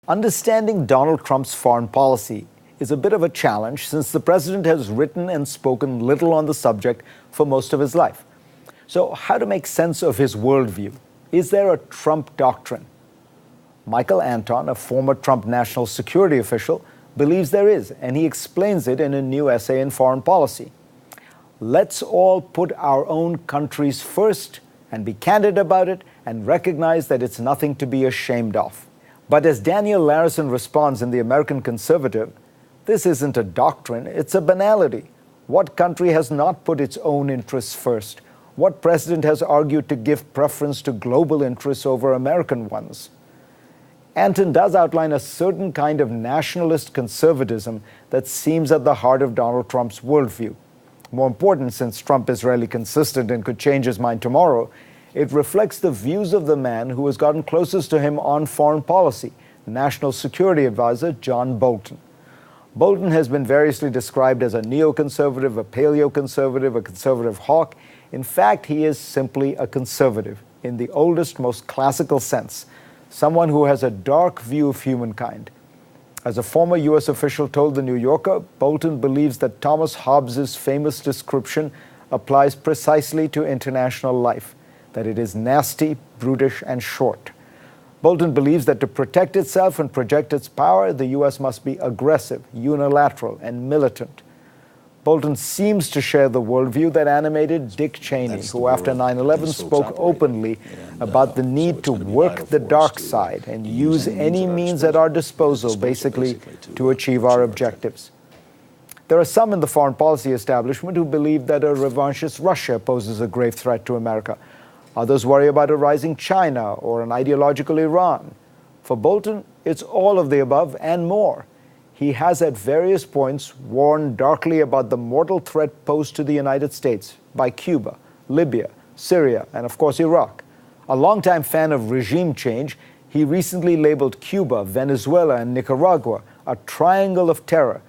Understanding Donald Trump's foreign policy is a bit of a challenge since the president has written and spoken little on the subject for most of his life. So, how to make sense of his worldview? Is there a Trump doctrine? Michael Anton, a former Trump national security official, believes there is, and he explains it in a new essay in Foreign Policy. Let's all put our own countries first and be candid about it and recognize that it's nothing to be ashamed of. But as Daniel Larison responds in The American Conservative, this isn't a doctrine, it's a banality. What country has not put its own interests first? What president has argued to give preference to global interests over American ones? Anton does outline a certain kind of nationalist conservatism that seems at the heart of Donald Trump's worldview. More important, since Trump is rarely consistent and could change his mind tomorrow, it reflects the views of the man who has gotten closest to him on foreign policy, National Security Advisor John Bolton. Bolton has been variously described as a neoconservative, a paleoconservative, a conservative hawk. In fact, he is simply a conservative, in the oldest, most classical sense, someone who has a dark view of humankind. As a former U.S. official told The New Yorker, Bolton believes that Thomas Hobbes's famous description applies precisely to international life, that it is nasty, brutish, and short. Bolton believes that to protect itself and project its power, the U.S. must be aggressive, unilateral, and militant. Bolton seems to share the worldview that animated Dick Cheney, who after 9/11 spoke openly about the need to work the dark side and use any means at our disposal, basically, to achieve our objectives. There are some in the foreign policy establishment who believe that a revanchist Russia poses a grave threat to America. Others worry about a rising China or an ideological Iran. For Bolton, it's all of the above and more. He has at various points warned darkly about the mortal threat posed to the United States by Cuba, Libya, Syria, and of course Iraq. A longtime fan of regime change, he recently labeled Cuba, Venezuela, and Nicaragua a triangle of terror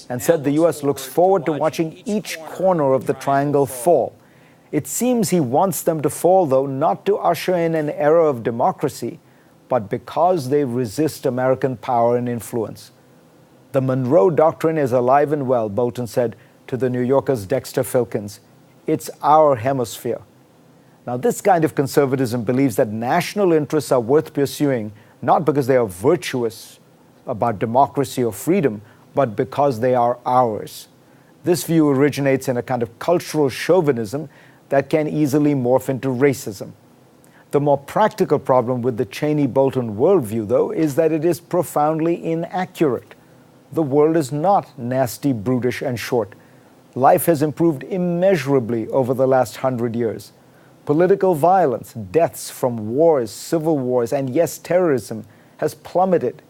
and said the U.S. looks forward to watching each corner of the triangle fall. It seems he wants them to fall, though, not to usher in an era of democracy, but because they resist American power and influence. The Monroe Doctrine is alive and well, Bolton said to The New Yorker's Dexter Filkins. It's our hemisphere. Now, this kind of conservatism believes that national interests are worth pursuing, not because they are virtuous about democracy or freedom, but because they are ours. This view originates in a kind of cultural chauvinism that can easily morph into racism. The more practical problem with the Cheney-Bolton worldview, though, is that it is profoundly inaccurate. The world is not nasty, brutish, and short. Life has improved immeasurably over the last 100 years. Political violence, deaths from wars, civil wars, and yes, terrorism has plummeted.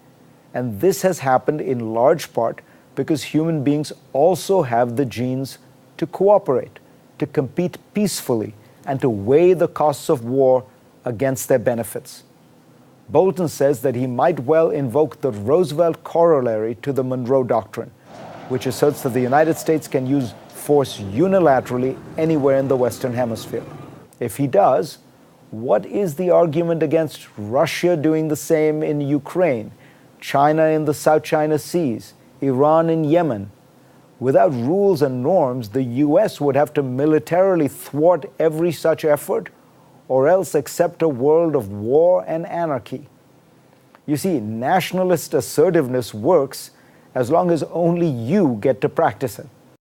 And this has happened in large part because human beings also have the genes to cooperate, to compete peacefully, and to weigh the costs of war against their benefits. Bolton says that he might well invoke the Roosevelt corollary to the Monroe Doctrine, which asserts that the United States can use force unilaterally anywhere in the Western Hemisphere. If he does, what is the argument against Russia doing the same in Ukraine, China in the South China Seas, Iran in Yemen? Without rules and norms, the U.S. would have to militarily thwart every such effort or else accept a world of war and anarchy. You see, nationalist assertiveness works as long as only you get to practice it.